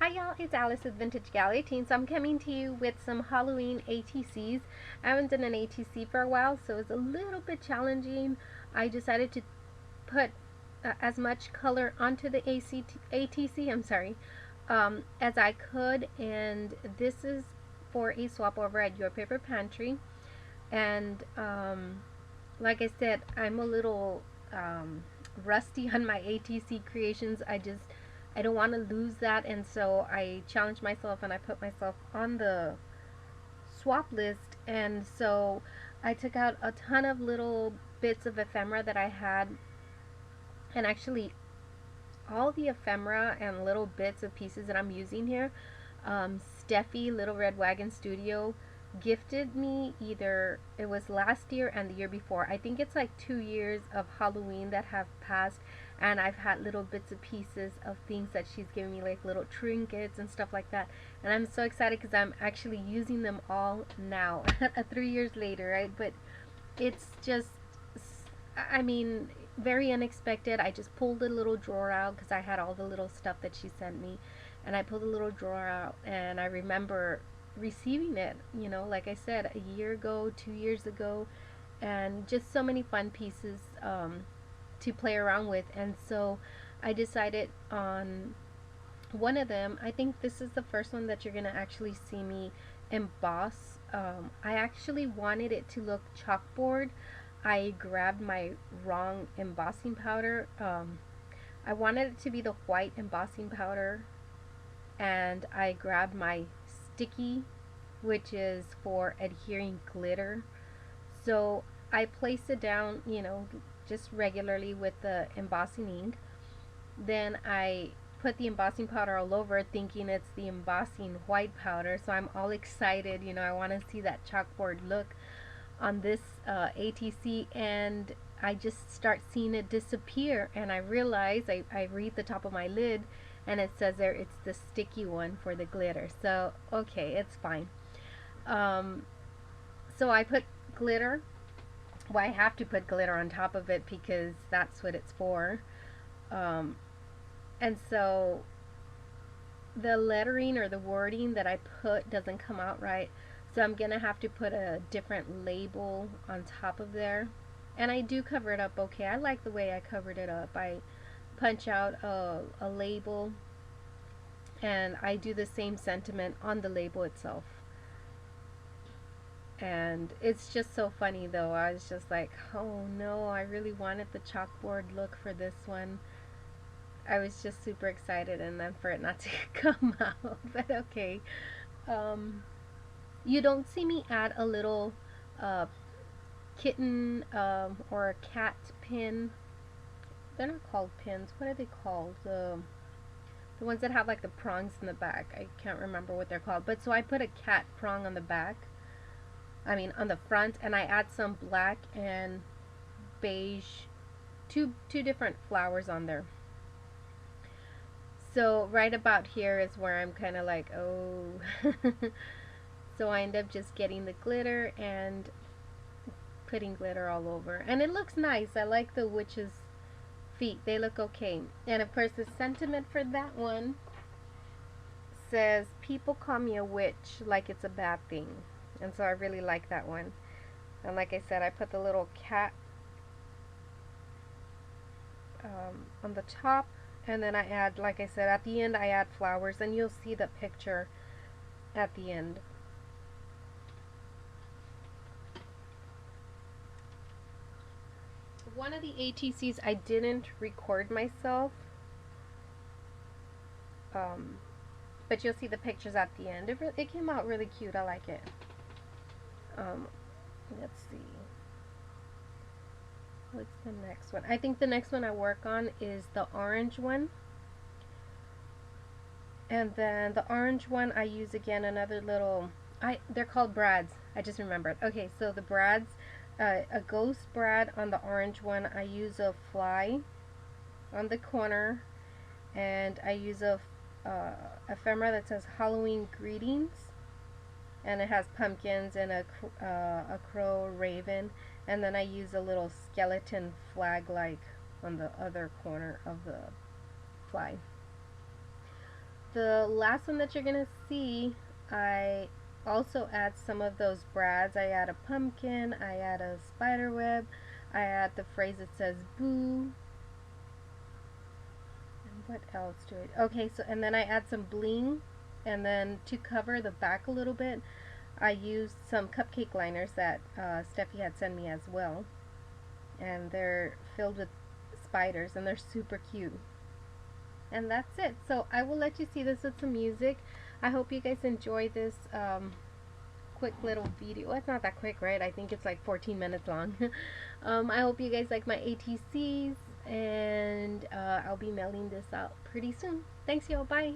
Hi y'all, it's Alice with Vintage Gallery Teen. So I'm coming to you with some Halloween ATCs. I haven't done an ATC for a while, so it's a little bit challenging. I decided to put as much color onto the ATC, as I could, and this is for a swap over at Your Paper Pantry. And like I said, I'm a little rusty on my ATC creations. I don't want to lose that, and so I challenged myself and I put myself on the swap list. And so I took out a ton of little bits of ephemera that I had, and actually all the ephemera and little bits of pieces that I'm using here, Steffi Little Red Wagon Studio gifted me. Either it was last year and the year before. I think it's like 2 years of Halloween that have passed, and I've had little bits and pieces of things that she's given me, like little trinkets and stuff like that. And I'm so excited because I'm actually using them all now, 3 years later, right? But it's just, I mean, very unexpected. I just pulled a little drawer out because I had all the little stuff that she sent me, and I pulled a little drawer out, and I remember receiving it, like I said, a year ago, 2 years ago, and just so many fun pieces to play around with. And so I decided on one of them. I think this is the first one that you're gonna actually see me emboss. I actually wanted it to look chalkboard. I grabbed my wrong embossing powder. I wanted it to be the white embossing powder, and I grabbed my sticky, which is for adhering glitter. So I placed it down, just regularly with the embossing ink. Then I put the embossing powder all over, thinking it's the embossing white powder. So I'm all excited, I want to see that chalkboard look on this ATC, and I just start seeing it disappear, and I realize, I read the top of my lid, and it says there it's the sticky one for the glitter. So okay, it's fine. um, so I put glitter. Well, I have to put glitter on top of it because that's what it's for. um, and so the lettering or the wording that I put doesn't come out right, so I'm gonna have to put a different label on top of there. And I do cover it up okay. I like the way I covered it up. I punch out a label, and I do the same sentiment on the label itself. And it's just so funny though. I was just like, oh no, I really wanted the chalkboard look for this one. I was just super excited, and then for it not to come out. But okay. Um, you don't see me add a little uh, kitten or a cat pin. They're not called pins. What are they called? The ones that have like the prongs in the back. I can't remember what they're called. But so I put a cat prong on the back. I mean on the front, and I add some black and beige, two different flowers on there. So right about here is where I'm kind of like, oh. So I end up just getting the glitter and putting glitter all over, and it looks nice. I like the witch's feet. They look okay. And of course the sentiment for that one says, people call me a witch like it's a bad thing. And so I really like that one. And like I said, I put the little cat on the top, and then I add, like I said, at the end I add flowers, and you'll see the picture at the end. One of the ATCs I didn't record myself, um, but you'll see the pictures at the end. It came out really cute. I like it. Um, let's see. What's the next one? I think the next one I work on is the orange one. And then the orange one I use again another little, they're called brads. I just remembered. Okay, so the brads, a ghost brad on the orange one. I use a fly on the corner, and I use a ephemera that says Halloween greetings, and it has pumpkins and a crow, raven, and then I use a little skeleton flag like on the other corner of the fly. the last one that you're gonna see, I also add some of those brads. I add a pumpkin, I add a spider web, I add the phrase that says boo. And what else do I? Okay, so and then I add some bling, and then to cover the back a little bit, I used some cupcake liners that Steffi had sent me as well, and they're filled with spiders, and they're super cute. And that's it. So I will let you see this with some music. I hope you guys enjoy this quick little video. Well, it's not that quick, right? I think it's like 14 minutes long. I hope you guys like my ATCs, and I'll be mailing this out pretty soon. Thanks, y'all. Bye.